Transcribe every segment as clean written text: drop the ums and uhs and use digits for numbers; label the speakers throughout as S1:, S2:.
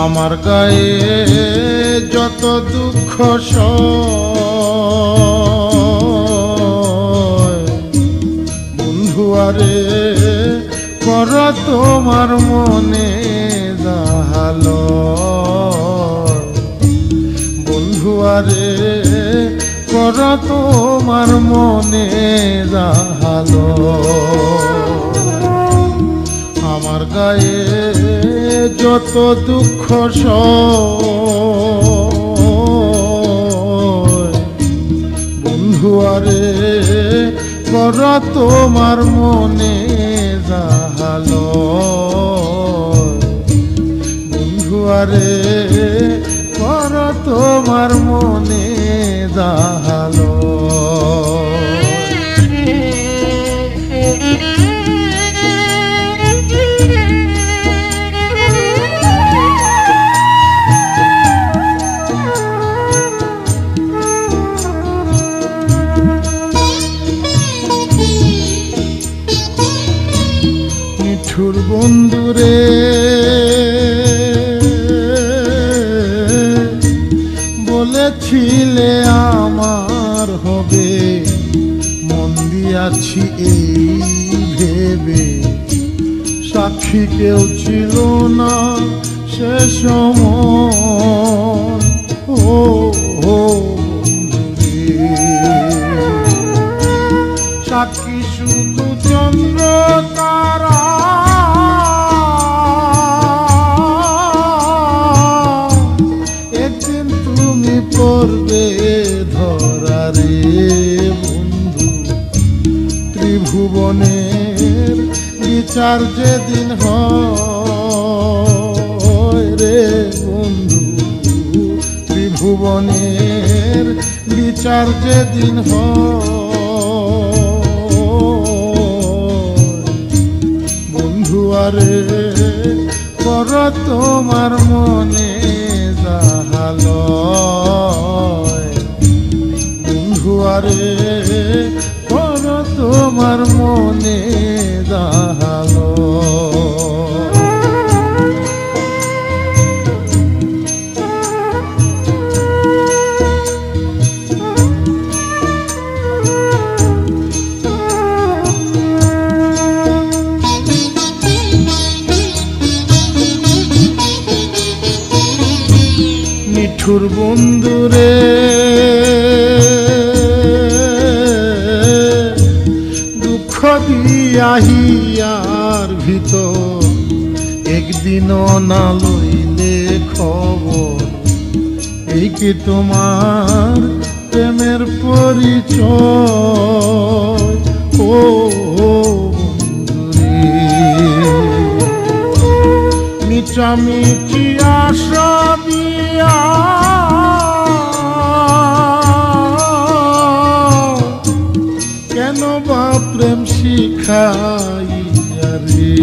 S1: আমার গায়ে যত দুঃখ বন্ধু আরে কর তোমার মনে জাহালো বন্ধু আরে কর তো তোমার মনে জাহালো আমার গায়ে যত দুঃখ বন্ধু আরে কর তোমার মনে জাহালো বন্ধু আরে কর তোমার মনে জাহালো নিঠুর বন্ধুরে বলেছিলে আমার হবে মন দিয়াছি এই ভেবে সাক্ষী কেউ ছিল না সে সময় ও বন্ধুরে সাক্ষী শুধু চন্দ্র তারা একদিন তুমি পড়বে ধরা রে বন্ধু ত্রিভুবনের বিচার যেদিন হয় রে বন্ধু ত্রিভুবনের বিচার যেদিন হয় বন্ধু আরে কর তোমার মনে জাহালো বন্ধু আরে কর তোমার মনে জাহালো নিঠুর বন্ধুরে দুঃখ দিয়াহিয়ার ভিতর একদিনও না লইলে খবর এই কি তোমার প্রেমের পরিচয় ও বন্ধুরে মিটামিটি আশা কেন বা প্রেম শিখাইয়া রে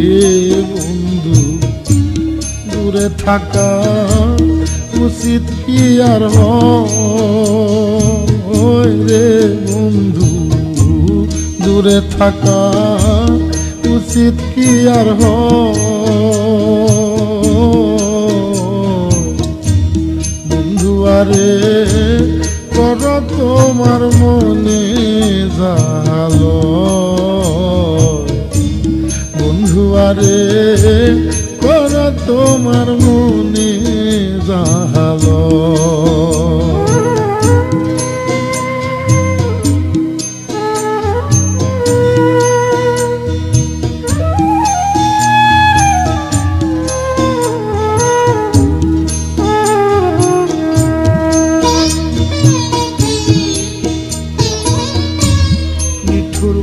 S1: বন্ধু দূরে থাকা উচিত কি আর হয় রে বন্ধু দূরে থাকা উচিত কি আর বন্ধু আরে কর তোমার মনে জাহালো বন্ধু আরে কর তোমার মনে জাহালো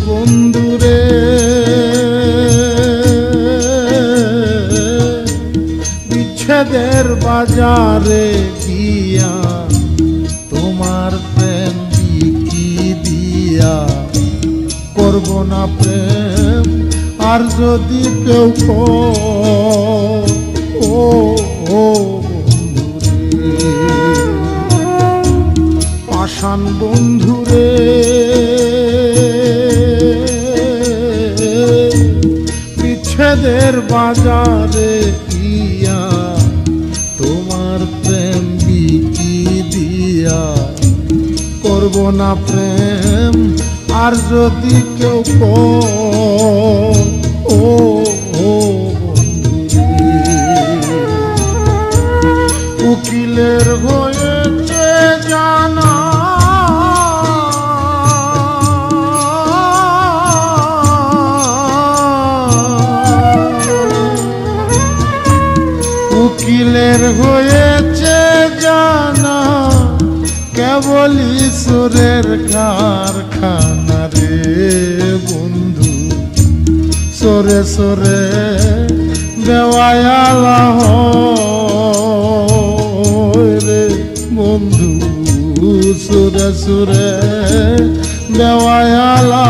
S1: বন্ধুরে বিচ্ছেদের বাজারে দিয়া তোমার প্রেম বিকি দিয়া করব না প্রেম আর যদি কেউ ও বন্ধুরে পাষাণ বন্ধুরে বিচ্ছেদের বাজারে দিয়া তোমার প্রেম বিকি দিয়া করব না প্রেম আর যদি কেউ ও উকিলের হয়েছে জানা সুরের কারখানা রে বন্ধু সরে সরে দেওয়ালা রে বন্ধু সুরে সুরে দেওয়ালা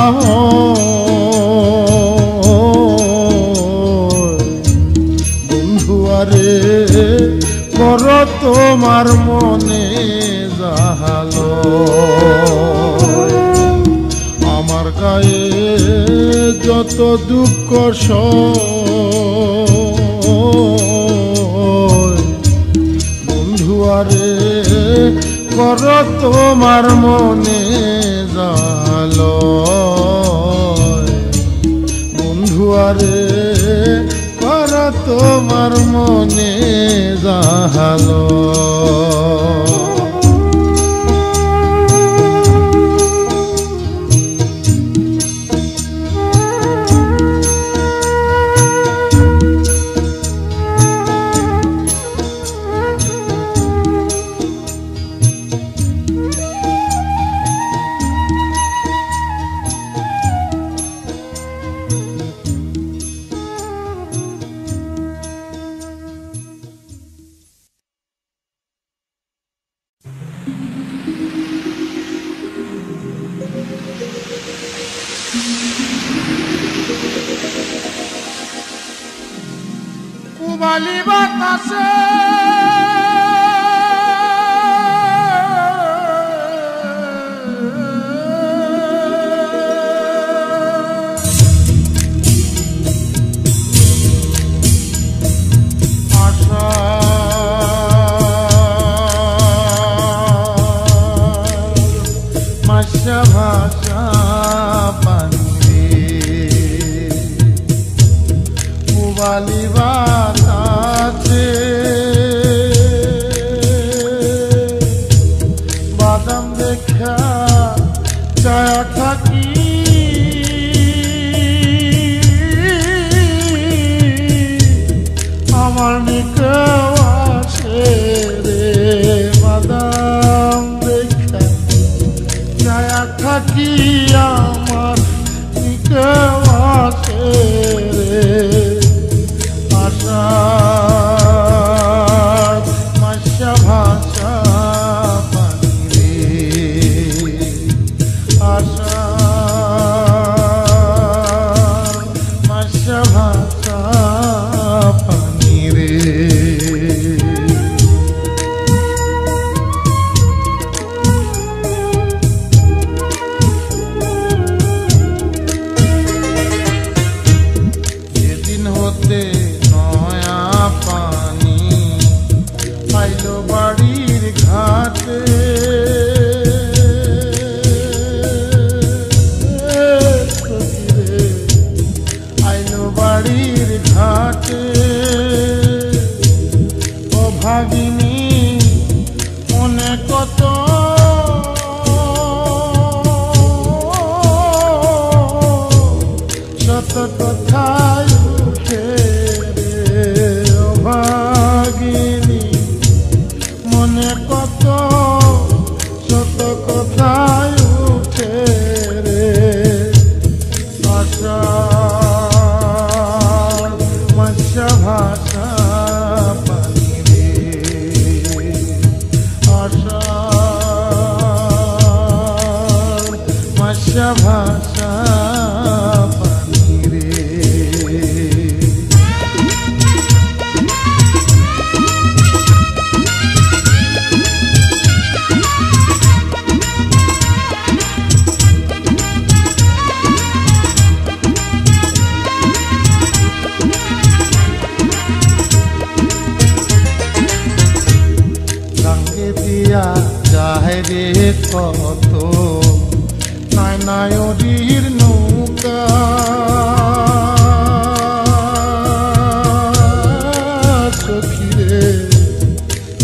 S1: বন্ধু আরে কর তোমার মনে জাহালো আমার গায়ে যত দুঃখ বন্ধু আরে কর তোমার মনে জাহালো বন্ধু আরে কর তোমার মনে জাহালো কুবালি বাতাসে ভাষা ভাষা পানি কুবালি বাতাসে বাদাম দেখা ছায়া থাকি আমার নিকেও আসে রে বাদাম দেখা ছায়া থাকি আমার নিকেও আসে রে আশার মাসা ভাষা পানি রে আশার মাসা ভাষা পানি রে যেদিন হতে নয়া পানি আইলো বাড়ির ঘাটে আইলো বাড়ির ঘাটে ও ভাগিনী মনে কত শত কথায় উঠে রে ও ভাগিনী মনে কত শত কথায় উঠে রে আশার মাসা ভাষা পানি রে আশার মাসা ভাষা পানি রে রঙে দিয়া যায় রে কত নায়নায়রির নৌকা সখী রে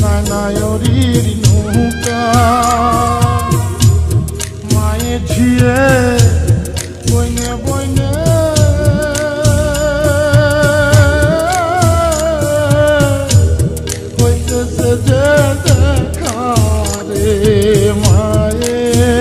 S1: নায়নায়রির নৌকা মায়ে ঝিয়ে বইনে বইনে হইতেছে যে দেখা রে মায়ে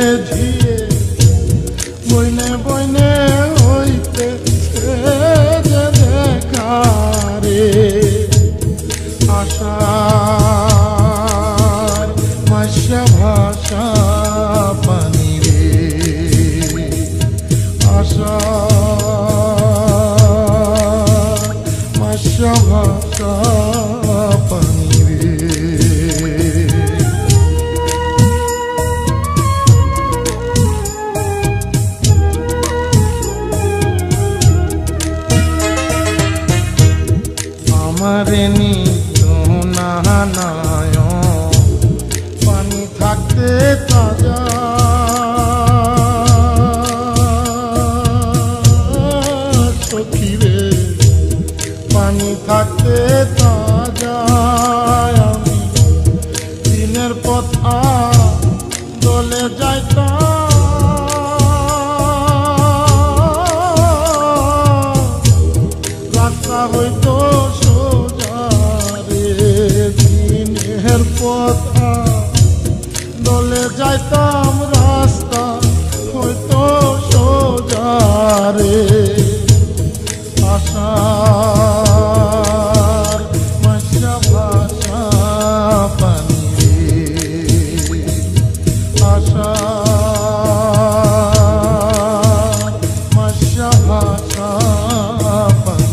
S1: রেনি নাহানায় পানি থাকতে তাজা সখী রে পানি থাকতে তাজা আমি দিনের পথ দলে যাইতাম রাস্তা হইতো সোজা রে দিনের পথ দলে যাইতাম রাস্তা হইতো সোজা রে আশার মাসা ভাষা পানি রে আশার মাসা ভাষা পানি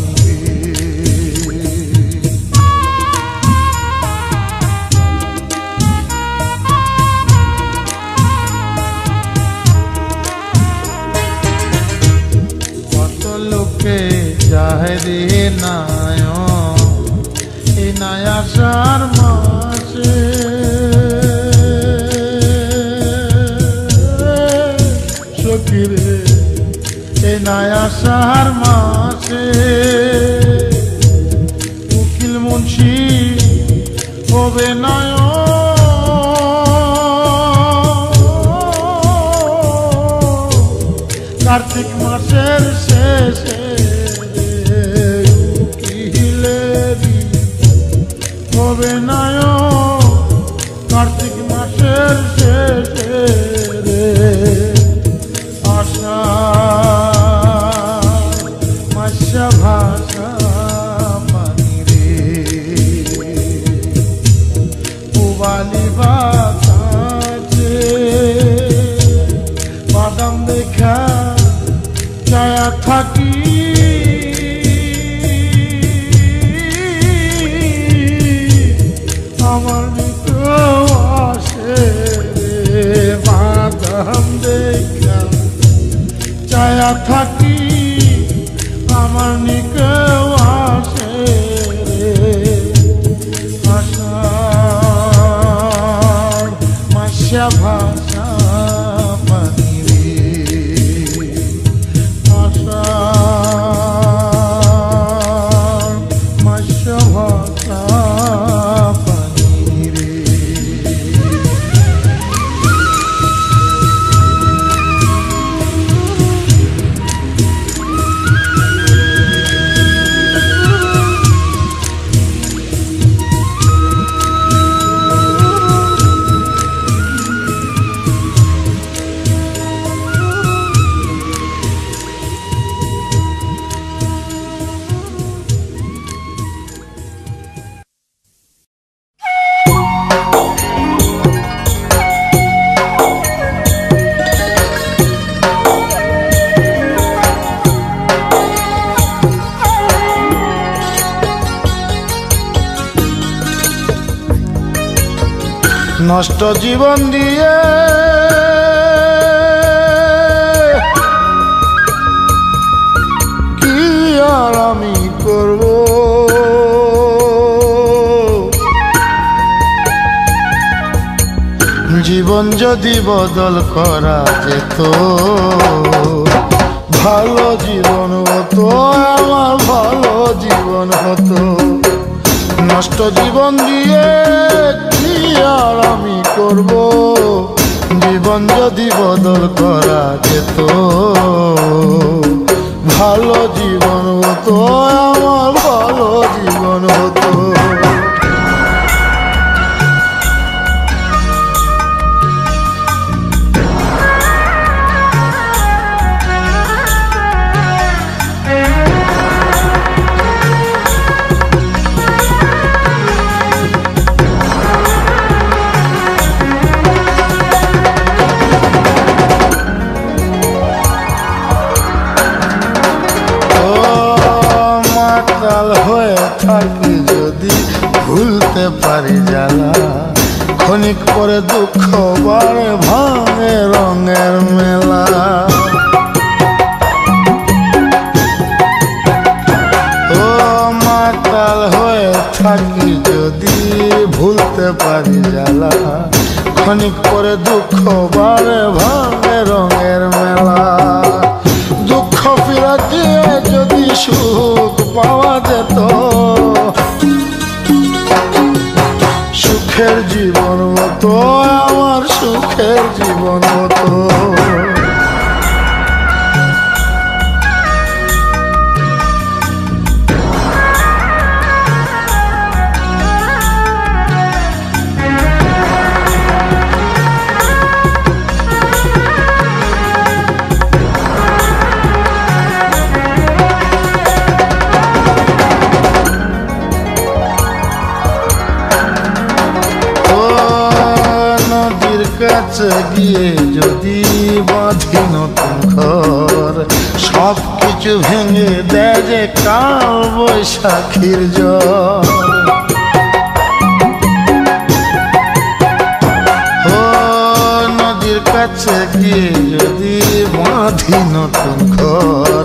S1: কত লোকে যায় রে নায় এই নাই আসার মাসে সখী রে এই নাই আসার মাসে উকিল মুন্সি হবে নায় কার্তিক মাসের শেষে উকিলেরি হবে নায় কার্তিক মাসের শেষে রে আশা মাসা ভাষা পানি রে পুবালি বাতাসে বাদাম দেখা ছায়া থাকি আমার নিকেও আসে রে বাদাম দেখা ছায়া থাকি আমার নিকেও আসে রে আশার মাসা ভাষা পানি রে আশার মাসা ভাষা পানি রে নষ্ট জীবন দিয়ে কি আর আমি করব জীবন যদি বদল করা যেত ভালো জীবন হতো আমার ভালো জীবন হতো নষ্ট জীবন দিয়ে কি আর আমি করব জীবন যদি বদল করা যেত ভালো জীবন হতো আমার ভালো জীবন হতো থাকি যদি ভুলতে পারি জ্বালা ক্ষণিক পরে দুঃখ বাড়ে ভাঙে রঙের মেলা ও মাতাল হয়ে খানিক পরে দুঃখ বারে ভাঙে রঙের মেলা। দুঃখ ফিরা দিয়ে যদি সুখ পাওয়া যেত, সুখের জীবন হতো আমার, সুখের জীবন হতো। কাছে গিয়ে যদি বাঁধি নতুন ঘর, সব কিছু ভেঙে দেয় যে কাল বৈশাখীর জ্বর। ও নদীর কাছে গিয়ে যদি বাঁধি নতুন ঘর,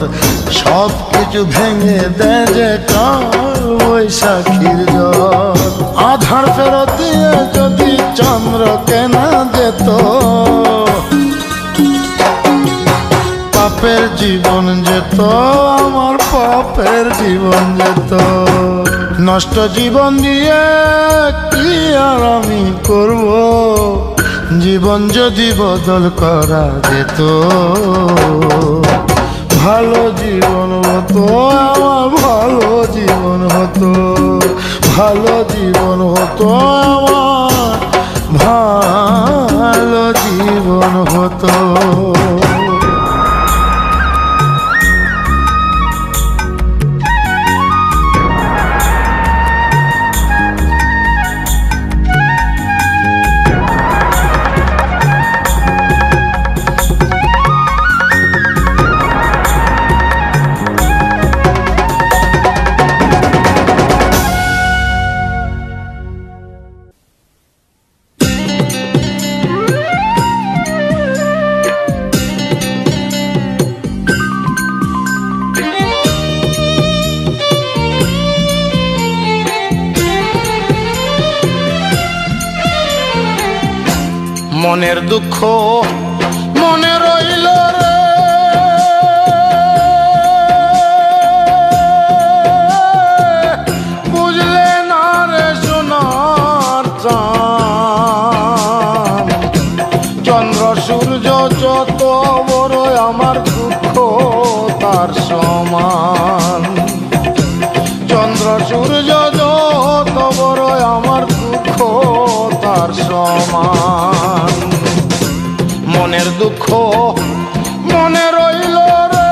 S1: সব কিছু ভেঙে দেয় যে কাল বৈশাখীর জ্বর। আধার ফেরত দিয়ে যদি চন্দ্র কেনা যেত, পাপের জীবন যেত আমার, পাপের জীবন যেত। নষ্ট জীবন দিয়ে কি আর আমি করব, জীবন যদি বদল করা যেত, ভালো জীবন হতো আমার, ভালো জীবন হতো, ভালো জীবন হতো আমার, ভালো জীবন হতো। মনের দুঃখ মনে রইল রে, বুঝলে না রে সোনার চাঁদ। চন্দ্র সূর্য যত বড় আমার দুঃখ তার সমান। চন্দ্র সূর্য যত বড় আমার দুঃখ তার সমান। মনের দুঃখ মনে রইল রে,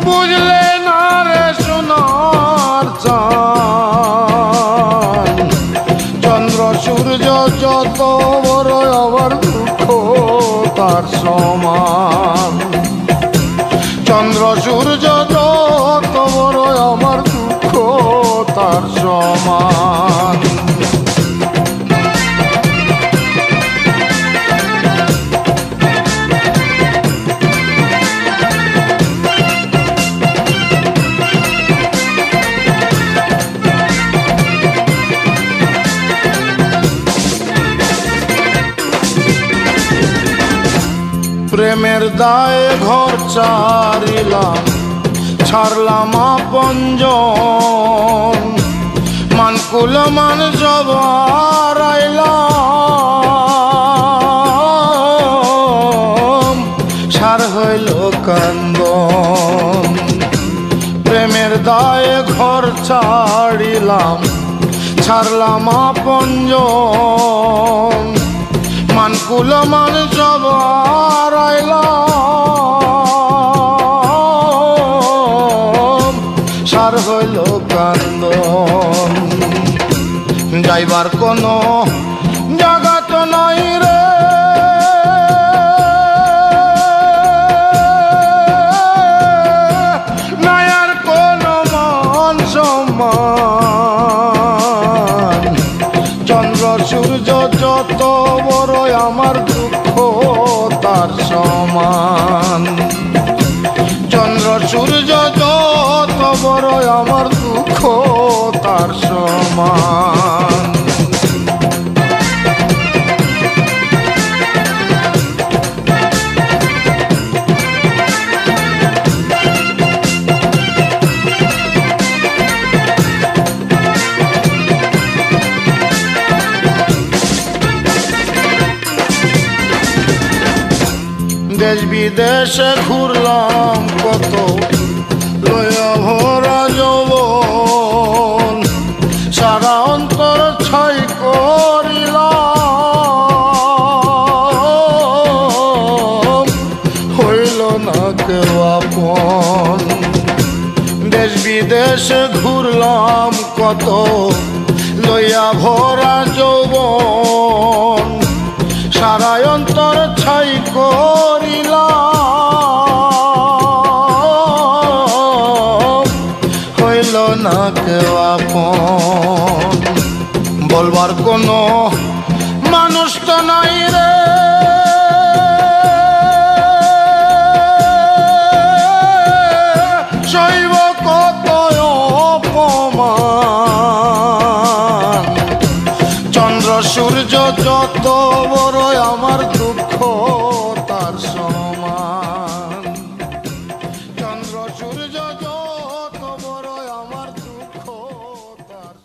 S1: বুঝলে না রে সোনার চাঁদ। চন্দ্র সূর্য যত বড় আমার দুঃখ তার সমান। চন্দ্র সূর্য যত বড় আমার দুঃখ তার সমান। প্রেমের দায়ে ঘর ছাড়িলাম, ছাড়লাম আপনজন। মানকুল মান সব হারাইলাম, সার হইল কান্দন। প্রেমের দায়ে ঘর ছাড়িলাম, ছাড়লাম আপনজন। মানকুল মান সব হারাইলাম, সার হইল কান্দন। যাইবার কোনো জায়গা তো নাই রে, নাই আর কোনো মান সম্মান। চন্দ্র সূর্য যত বড় আমার দুঃখ তার সমান। চন্দ্র সূর্য যত বড় আমার দুঃখ তার দেশ বিদেশে ঘুরলাম কত লয়া ভরা যৌবন সারা অন্তর ছাই করিলাম হইল না কেউ আপন দেশ বিদেশে ঘুরলাম কত লইয়া ভরা যৌবন সারা অন্তর ছাই করিলাম হইল না কেউ আপন বলবার কোনো মানুষ তো নাই রে শৈব কত অপমান চন্দ্র সূর্য যত বড় আমার দুঃখ তার সমান চন্দ্র সূর্য যত বড় আমার দুঃখ তার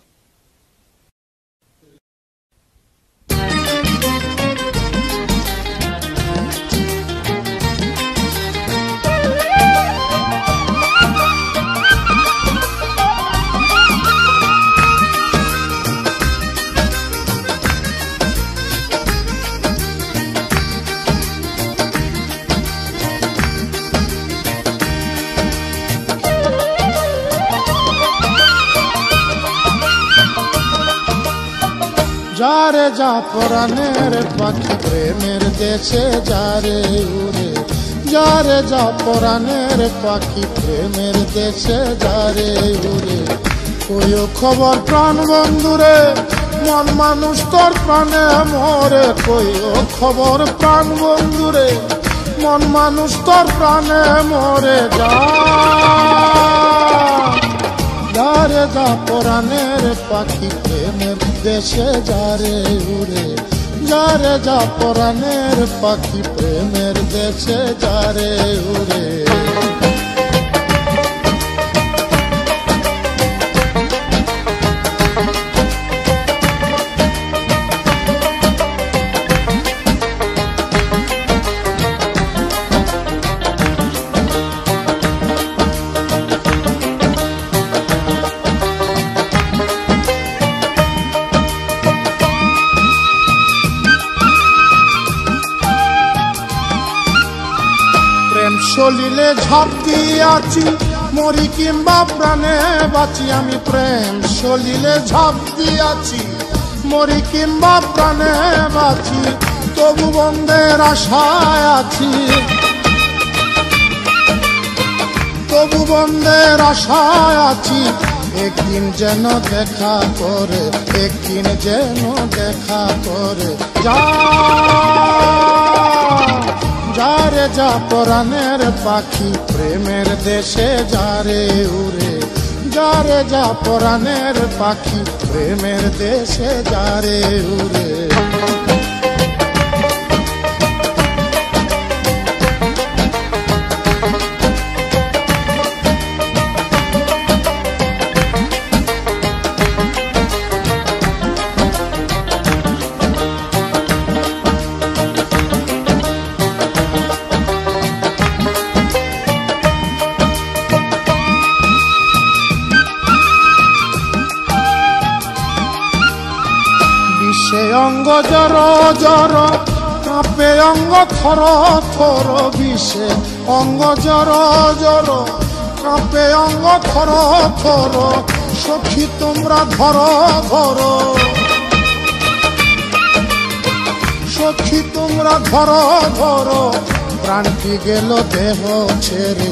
S1: যারে যা পরাণের পাখি প্রেমের দেশে যারে উড়ে যারে যা পরাণের পাখি প্রেমের দেশে যারে উড়ে কইও খবর প্রাণ বন্ধুরে মন মানুষ তোর প্রাণে মরে কইও খবর প্রাণ বন্ধুরে মন মানুষ তোর প্রাণে মরে যারে যা পরাণের পাখি প্রেমের দেশে যারে উড়ে যারে যা পরাণের পাখি প্রেমের দেশে যারে উড়ে চলিলে ঝাঁপ দিয়াছি মরি কিংবা প্রাণে বাঁচি আমি প্রেম চলিলে ঝাঁপ দিয়াছি মরি কিংবা প্রাণে বাঁচি তবু বন্ধের আশায় আছি তবু বন্ধের আশায় আছি একদিন যেন দেখা করে একদিন যেন দেখা করে যারে যা পরাণের পাখি প্রেমের দেশে যারে উড়ে যারে যা পরাণের পাখি প্রেমের দেশে যারে উড়ে অঙ্গ জর জর কাঁপে অঙ্গ থর থর বিষে অঙ্গ জর জর কাঁপে অঙ্গ থর থর সখী তোমরা ধর ধর সখী তোমরা ধর ধর প্রাণটি গেল দেহ ছেড়ে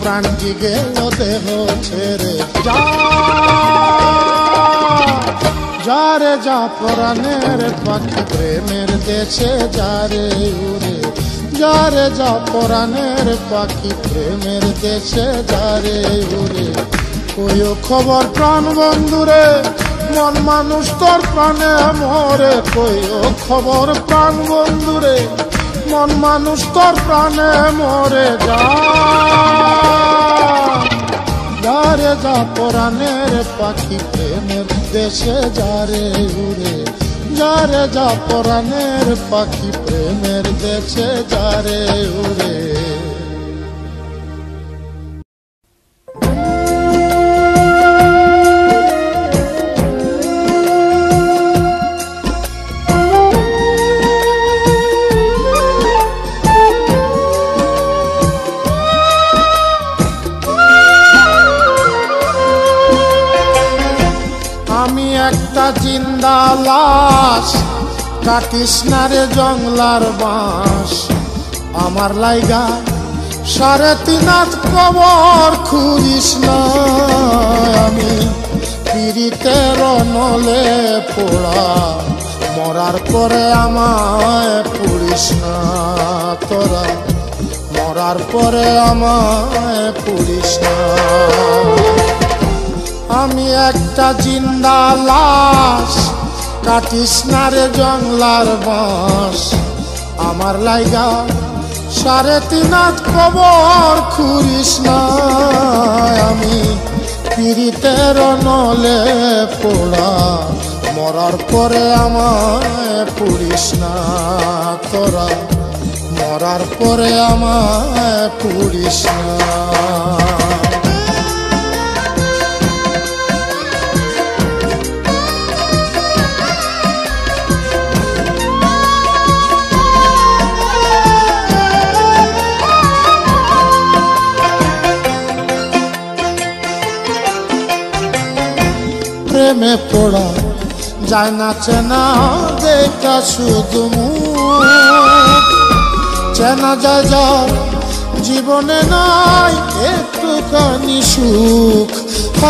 S1: প্রাণটি গেল দেহ ছেড়ে যারে যা পরাণের পাখি প্রেমের দেশে যারে উড়ে যারে যা পরাণের পাখি প্রেমের দেশে যারে উড়ে কইও খবর প্রাণ বন্ধুরে মন মানুষ তোর প্রাণে মরে কইও খবর প্রাণ বন্ধুরে মন মানুষ তোর প্রাণে মরে যারে যা পরাণের পাখি প্রেমের দেশে যারে উড়ে যারে যা পরাণের পাখি প্রেমের দেশে যারে উড়ে। আমি একটা জিন্দা লাশ, কাটিস না রে জংলার বাঁশ। আমার লাইগা 3.5 হাত কবর খুঁড়িস না। আমি পীড়িতের নলে পোড়া, মরার পরে আমায় পুড়িস না তোরা, মরার পরে আমায় পুড়িস না। আমি একটা জিন্দা লাশ, কাটিস না রে জংলার বাঁশ। আমার লাইগা 3.5 হাত কবর খুঁড়িস না। আমি পীড়িতের নলে পোড়া, মরার পরে আমায় পুড়িস না তোরা, মরার পরে আমায় পুড়িস না। প্রেমে পড়া যায় না চেনা দেখা শুধু মুখ, চেনা যায় যার জীবনে নাই একটুখানি সুখ,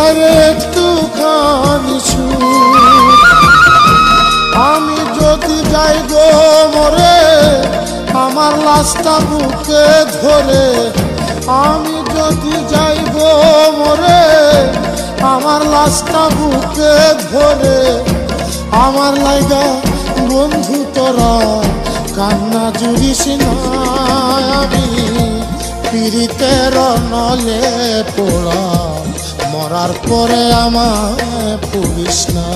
S1: আরে একটুখানি সুখ। আমি যদি যাই গো মরে, আমার লাশটা বুকে ধরে। আমি যদি যাই গো মরে, আমার লাশটা বুকে ধরে। আমার লাইগা বন্ধু তোরা কান্না জুড়িস না। আমি পীড়িতের নলে পোড়া, মরার পরে আমায় পুড়িস না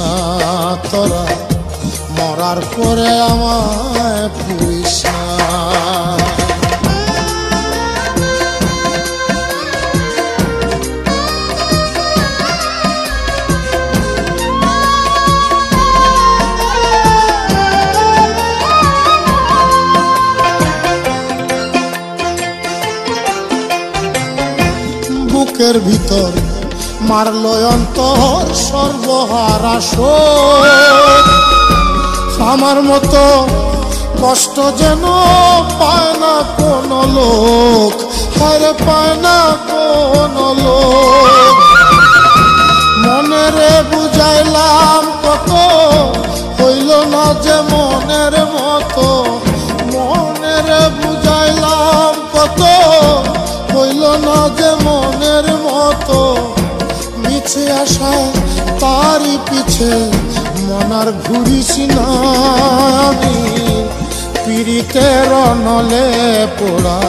S1: তোরা, মরার পরে আমায় পুড়িস না। বুকের ভিতর মারলো অন্তর সর্বহারা শোক। আমার মতো কষ্ট যেন পায় না কোনো লোক, আরে পায় না কোনো লোক। মনেরে বুঝাইলাম কত, হইল না যে মনের মতো। মনেরে বুঝাইলাম কত, হইল না যে মনের মতো। মিছে আসা তারই পিছে মনার ঘুরিস না। আমি পীড়িতের নলে পোড়া,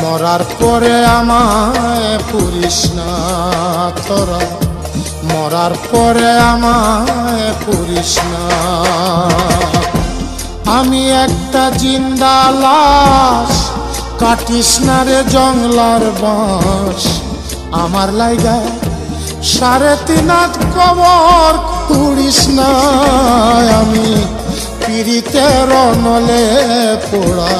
S1: মরার পরে আমায় পুড়িস না তোরা, মরার পরে আমায় পুড়িস না। আমি একটা জিন্দা লাশ, কাটিস না রে জংলার বাঁশ। আমার লাইগা 3.5 হাত কবর খুঁড়িস না। আমি পীড়িতের নলে পোড়া,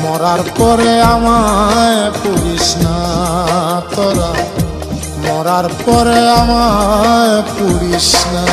S1: মরার পরে আমায় পুড়িস না তোরা, মরার পরে আমায় পুড়িস না।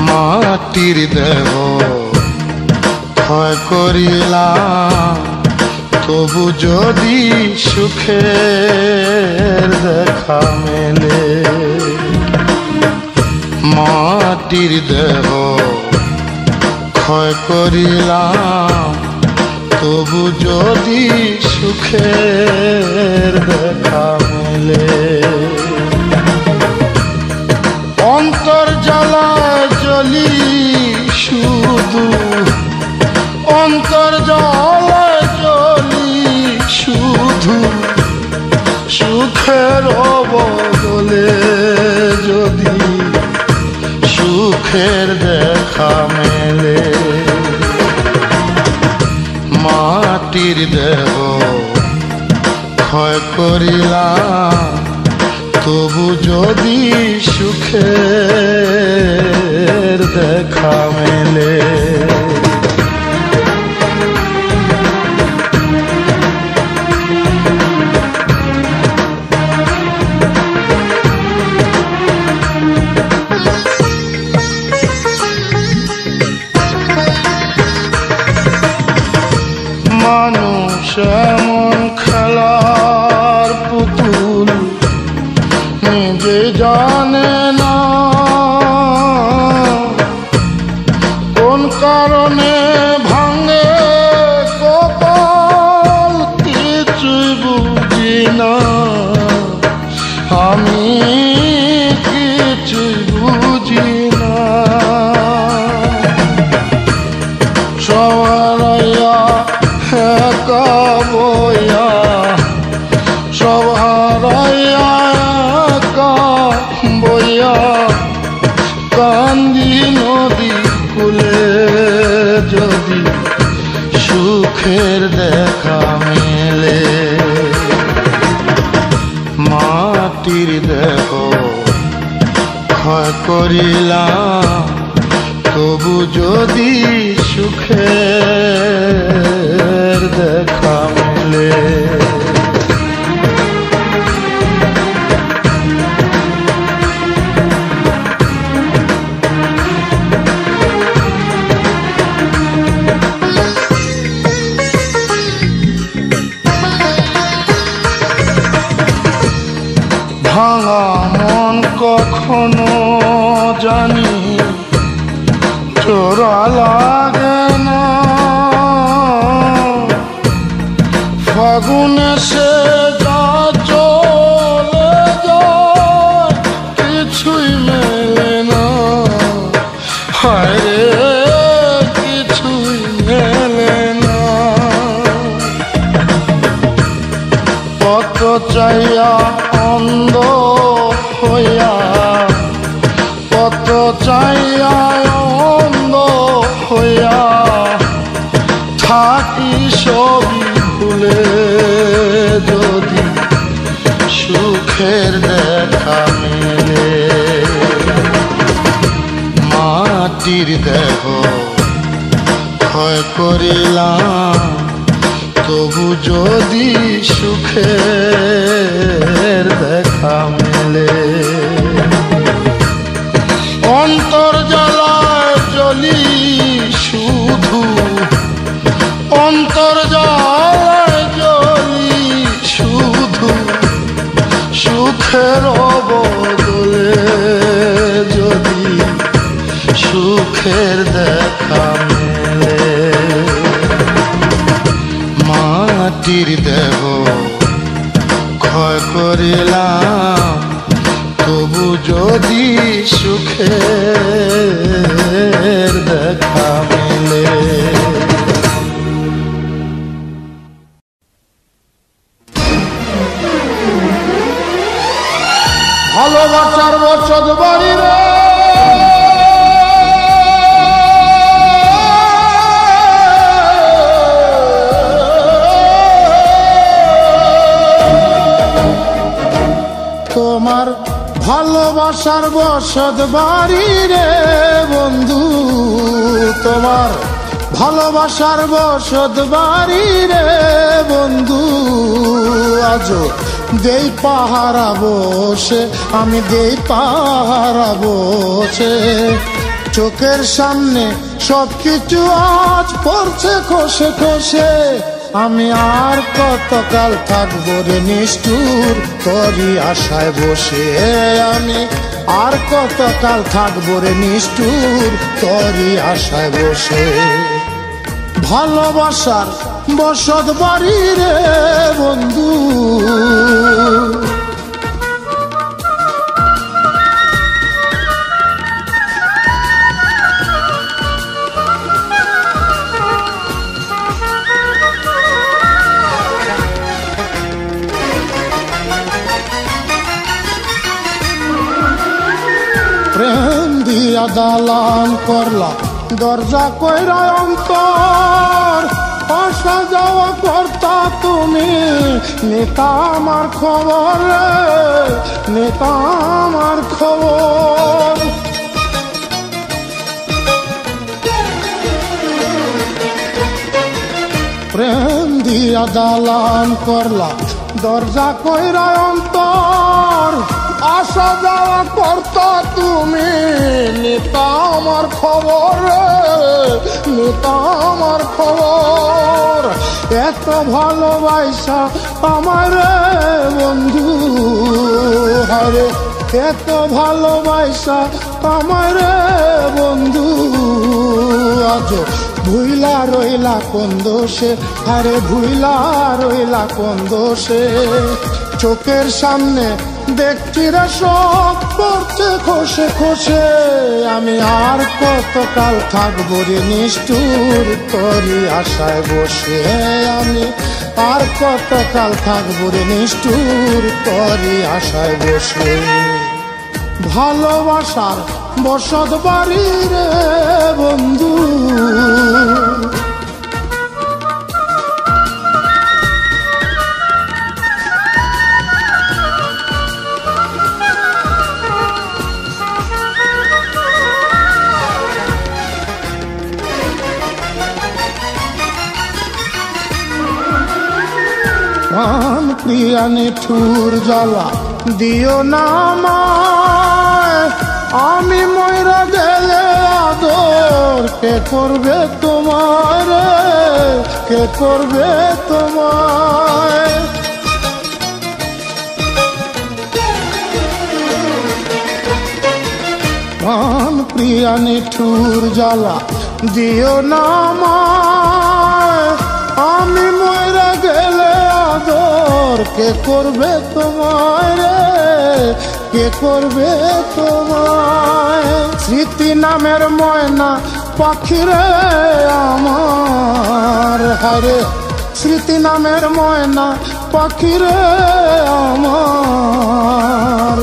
S1: মাটির দেহ ক্ষয় করিলাম, তবু যদি সুখের দেখা মেলে। মাটির দেহ ক্ষয় করিলাম, তবু যদি সুখের দেখা মেলে। অন্তর জ্বালায় জ্বলি শুধু, অন্তর জ্বালায় জ্বলি শুধু, সুখের বদলে যদি সুখের দেখা মেলে। মাটির দেহ ক্ষয় করিলাম, তবু যদি সুখের দেখা মেলে। মানুষ এমন খেলার পুতুল, নিজে জানে না কোন কারণে ভাঙে কপাল, কিছুই বুঝি না আমি, কিছুই বুঝি না। সবাইয়া একা বইয়া, সব হারাইয়া একা বইয়া, কান্দি নদী কূলে যদি সুখের দেখা মেলে। মাটির দেহ ক্ষয় করিলাম, তবু যদি সুখের দেখা মেলে। ভাঙা মন কখনো জানি জোড়া লাগে না, ফাগুনে সে যা চলে যায় কিছুই মেলে না। হায় রে কিছুই মেলে না। কত চাইয়া অন্ধ হইয়া, কত চাইয়া অন্ধ হইয়া থাকি সবই ভুলে যদি সুখের দেখা মেলে। মাটির দেহ ক্ষয় করিলাম, তবু যদি সুখের দেখা মেলে। অন্তর জ্বালায় জ্বলি শুধু, অন্তর জ্বালায় জ্বলি শুধু, সুখের বদলে যদি সুখের দেখা মেলে। মাটির দেহ ক্ষয় করিলাম, তবু যদি সুখের দেখা মেলে। ভালোবাসার বচত বাড়ি রে, তোমার ভালোবাসার বসত বাড়ি রে বন্ধু, তোমার ভালোবাসার বসত বাড়ি রে বন্ধু। আজও দেই পাহারা বসে, আমি দেই পাহারা বসে, চোখের সামনে সবকিছু আজ পড়ছে খসে খসে। আমি আর কতকাল থাকবো রে নিষ্ঠুর তোরই আশায় বসে, আমি আর কতকাল থাকবো রে নিষ্ঠুর তোরই আশায় বসে। ভালোবাসার বসত বাড়ি রে বন্ধু, প্রেম দিয়া দালান করলা দরজা কইরা অন্তর, আসা যাওয়া করতা তুমি নেতা আমার খবর, নেতা আমার খবর। প্রেম দিয়া দালান করলা দরজা কইরা অন্তর, আসা যাওয়া করতা তুমি নেতা আমার খবর, নেতা আমার খবর। এত ভালোবাসা আমার বন্ধু হারে, এত ভালোবাসা আমার বন্ধু, আজ ভুইলা রইলা কোন দোষে, আরে ভুইলা রইলা কোন দোষে। চোখের সামনে দেখছি রে সব পড়ছে খসে খসে, আমি আর কতকাল থাকবো রে নিষ্ঠুর তোরই আশায় বসে। আমি আর কতকাল থাকবো রে নিষ্ঠুর তোরই আশায় বসে। ভালোবাসার বসত বাড়ি রে বন্ধু, প্রাণ প্রিয়া নিঠুর জ্বালা দিও না আমায়, আমি ময়রা গেলে আদর কে করবে তোমার, কে করবে তোমায়। প্রাণ প্রিয়া নিঠুর জ্বালা দিও না আমায়, আমি ময়রা গেলে আদর কে করবে তোমায়, কে করবে তোমায়। স্মৃতি নামের ময়না পাখি রে আমার, হারে স্মৃতি নামের ময়না পাখি রে আমার।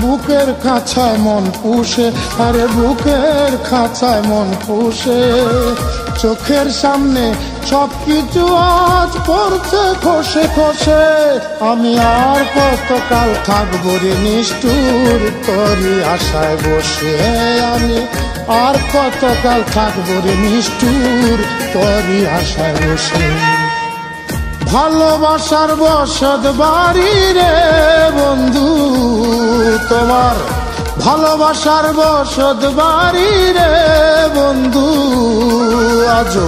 S1: বুকের খাঁচায় মন পুষে, আরে বুকের খাঁচায় মন পুষে। চোখের সামনে সব কিছু আজ পড়ছে খসে খসে, আমি আর কতকাল থাকবো রে নিষ্ঠুর তোরই আশায় বসে। আমি আর কতকাল থাকবো রে নিষ্ঠুর তোরই আশায় বসে। ভালোবাসার বসত বাড়ি রে বন্ধু তোমার, ভালোবাসার বসত বাড়ি রে বন্ধু, আজো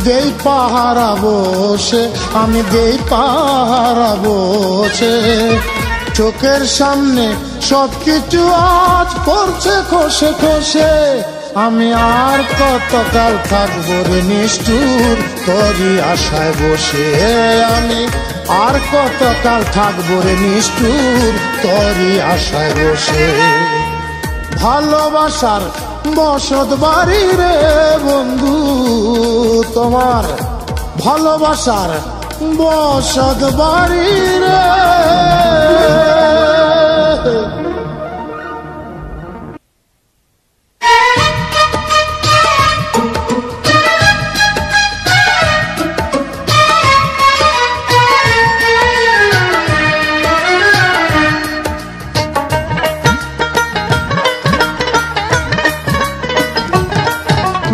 S1: দেই পাহারা বসে, আমি দেই পাহারা বসে। চোখের সামনে সব কিছু আজ পড়ছে খসে খসে, আমি আর কতকাল থাকবো রে নিষ্ঠুর তোরই আশায় বসে। আমি আর কতকাল থাকবো রে নিষ্ঠুর তোরই আশায় বসে। ভালোবাসার বসত বাড়ি রে বন্ধু তোমার, ভালোবাসার বসত বাড়ি রে।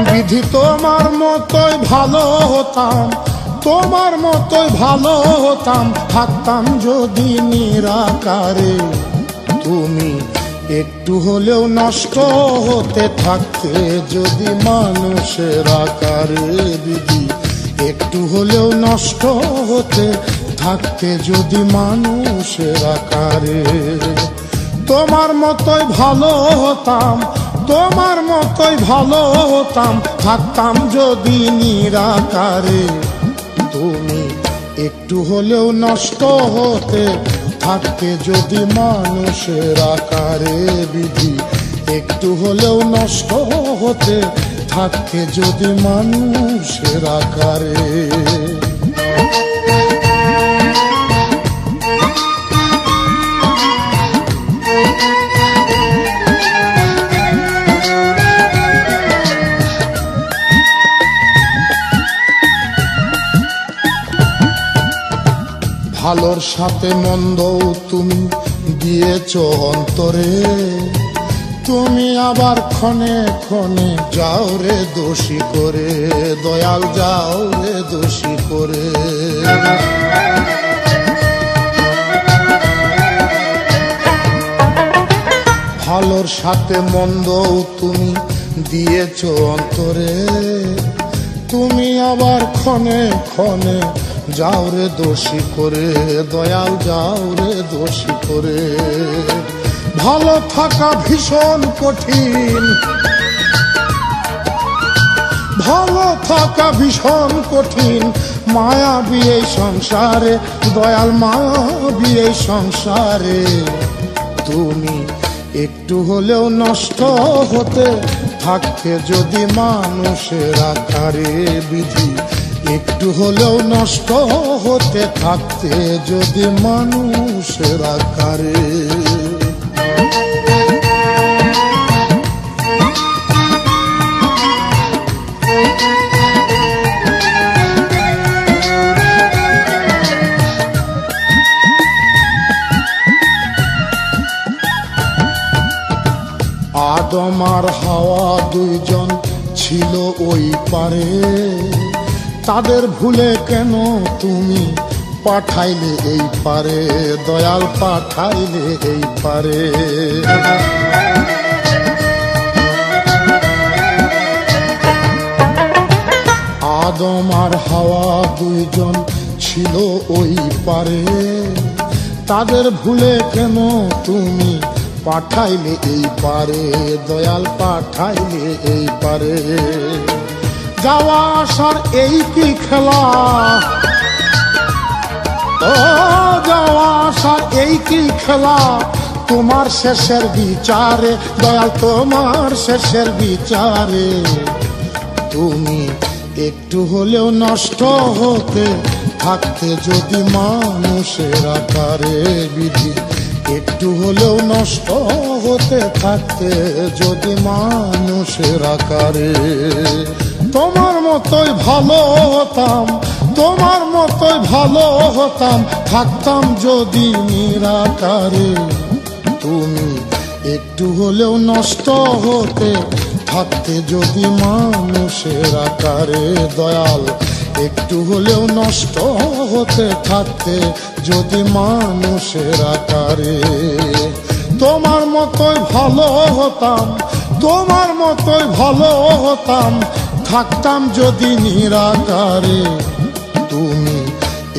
S1: বিধি তোমার মতোই ভালো হতাম, তোমার মতোই ভালো হতাম, থাকতাম যদি নিরাকারে। তুমি একটু হলেও নষ্ট হতে থাকতে যদি মানুষের আকারে। বিধি একটু হলেও নষ্ট হতে থাকতে যদি মানুষের আকারে। তোমার মতোই ভালো হতাম, তোমার মতোই ভালো হতাম, থাকতাম যদি নিরাকারে। তুমি একটু হলেও নষ্ট হতে, থাকতে যদি মানুষের আকারে। বিধি একটু হলেও নষ্ট হতে, থাকতে যদি মানুষের আকারে। ভালোর সাথে মন্দ তুমি দিয়েছ অন্তরে, তুমি আবার ক্ষণে ক্ষণে যাও রে দোষী করে, দয়াল যাও রে দোষী করে। ভালোর সাথে মন্দ তুমি দিয়েছ অন্তরে, তুমি আবার ক্ষণে ক্ষণে যাও রে দোষী করে, দয়াল যাও রে দোষী করে। ভালো থাকা ভীষণ কঠিন, ভালো থাকা ভীষণ কঠিন, মায়াবী এই সংসারে, দয়াল মায়াবী এই সংসারে। তুমি একটু হলেও নষ্ট হতে, থাকতে যদি মানুষের আকারে। বিধি একটু হলেও নষ্ট হতে, থাকতে যদি মানুষের আকারে। আদম আর হাওয়া দুইজন ছিল ওই পারে, তাদের ভুলে কেন তুমি পাঠাইলে এই পারে, দয়াল পাঠাইলে এই পারে। আদম আর হাওয়া দুইজন ছিল ওই পারে, তাদের ভুলে কেন তুমি পাঠাইলে এই পারে, দয়াল পাঠাইলে এই পারে। যাওয়া আসার এই কি খেলা, ও যাওয়া আসার এই কি খেলা, তোমার শেষের বিচারে, দয়াল তোমার শেষের বিচারে। তুমি একটু হলেও নষ্ট হতে, থাকতে যদি মানুষের আকারে। বিধি একটু হলেও নষ্ট হতে, থাকতে যদি মানুষের আকারে। তোমার মতোই ভালো হতাম, তোমার মতোই ভালো হতাম, থাকতাম যদি নিরাকারে। তুমি একটু হলেও নষ্ট হতে, থাকতে যদি মানুষের আকারে। দয়াল একটু হলেও নষ্ট হতে, থাকতে যদি মানুষের আকারে। তোমার মতোই ভালো হতাম, তোমার মতোই ভালো হতাম, থাকতাম যদি নিরাকারে। তুমি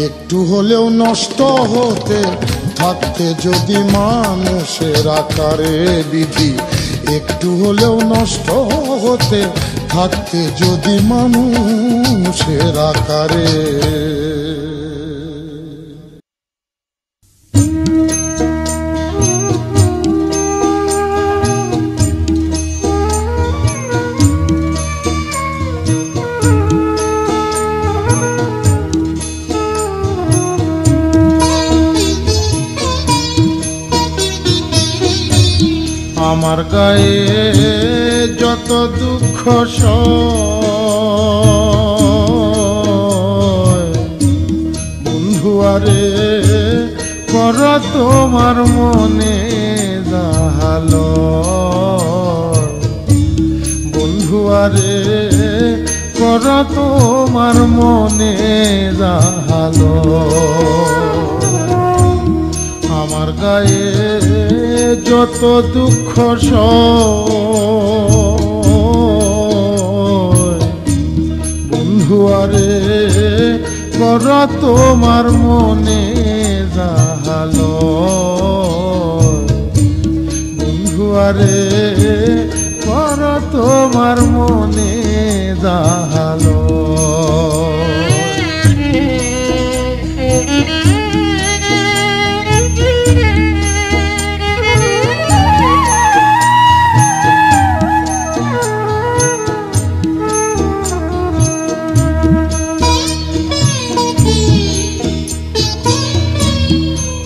S1: একটু হলেও নষ্ট হতে, থাকতে যদি মানুষের আকারে। বিধি একটু হলেও নষ্ট হতে, থাকতে যদি মানুষের আকারে। আমার গায়ে যত দুঃখ সয়, বন্ধু আরে কর তোমার মনে জাহালো, বন্ধু আরে কর তোমার মনে জাহালো। আমার গায়ে যত দুঃখ সয়, বন্ধু আরে কর তোমার মনে জাহালো।
S2: কর তোমার মনে দাহালো।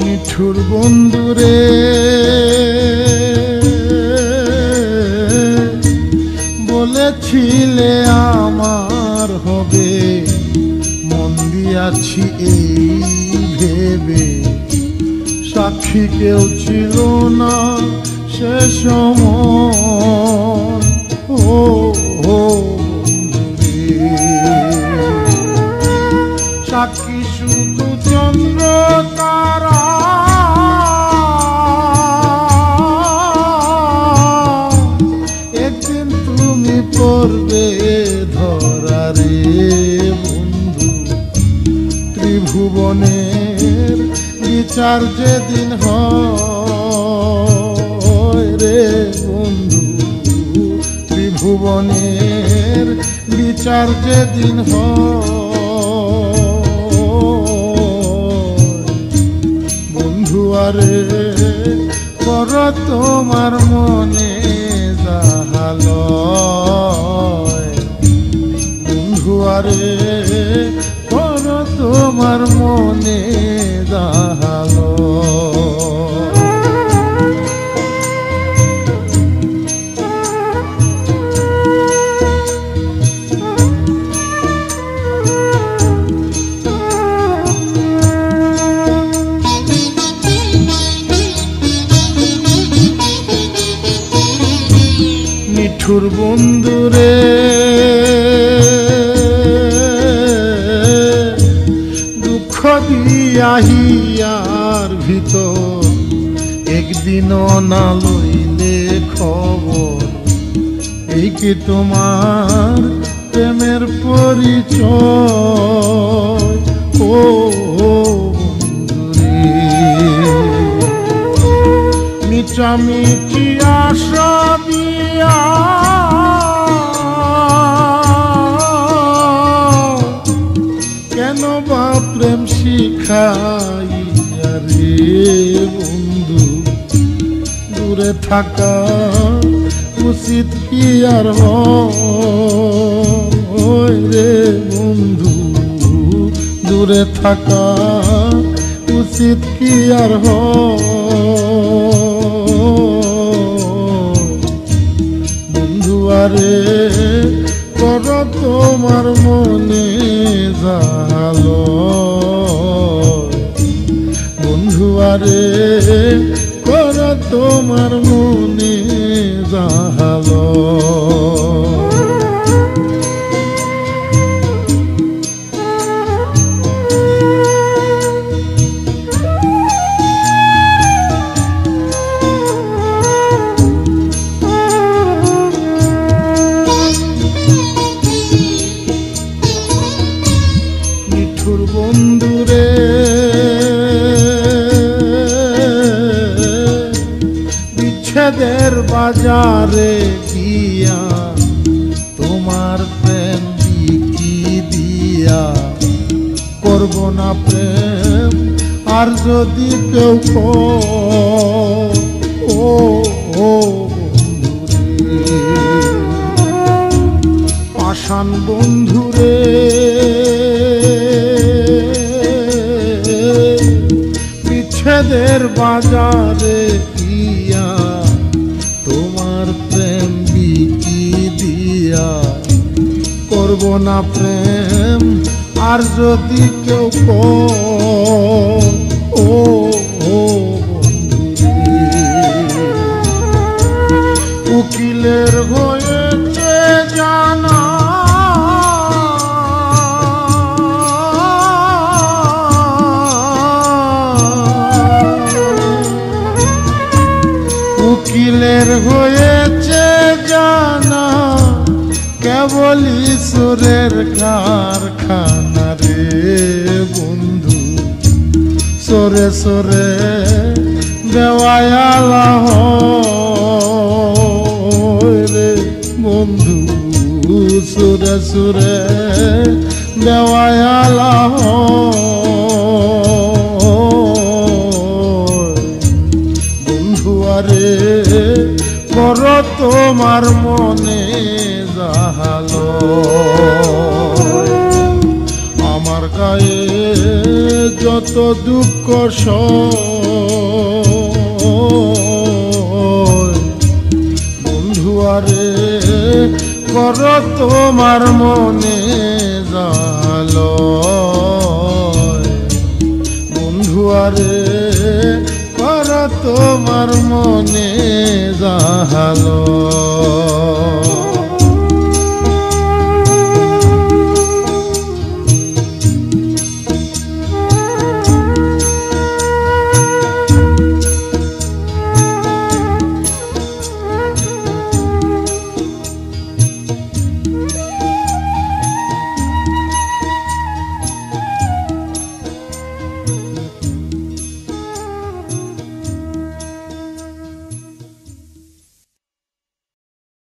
S2: নিঠুর বন্ধুরে বলেছিলে আমার হবে, মন দিয়াছি এই ভেবে, সাক্ষী কেউ ছিল না সে সময়। ও সাক্ষী শুধু চন্দ্র তারা, একদিন তুমি পড়বে ধরা রে বন্ধু। ত্রিভুবনের বিচার যেদিন হয় রে বন্ধু, ত্রিভুবনের বিচার যেদিন হয় বন্ধু আরে কর তোমার মনে দাহালয়। বন্ধু আরে কর তোমার মনে দাহালয়। নিঠুর বন্ধুরে দুঃখ দিয়া হিয়ার ভিতর, একদিনও না লইলে খবর। এই কি তোমার প্রেমের পরিচয়? ও বন্ধুরে মিটামিটি আশা দিয়া কেন বা প্রেম শিখাইয়া রে বন্ধু। দূরে থাকা উচিত কি আর হয় রে বন্ধু, দূরে থাকা উচিত কি আর হয় বন্ধু আরে কর তোমার মনে দাহালয়। বন্ধু আরে কর তোমার মনে দাহালয়। নিঠুর বন্ধুরে বিচ্ছেদের বাজারে গিয়া তোমার প্রেম বিকি দিয়া, করব না প্রেম আর যদি কেউ ও বন্ধুরে পাষাণ বন্ধুরে বিচ্ছেদের বাজারে গিয়া তোমার প্রেম বিকি দিয়া, করব না প্রেম আর যদি কেউ ও উকিলের হয়েছে জানা, উকিলের হয়েছে জানা, কেবল ঈশ্বরের কারখানা রে বন্ধু। সরে সরে দেওয়ালা সুরে সুরে দেওয়ালা বন্ধু আরে কর তোমার মনে জাহালো আমার গায়ে যত দুঃখ বন্ধু আরে কর তোমার মনে জালো বন্ধু আরে কর তোমার মনে জালো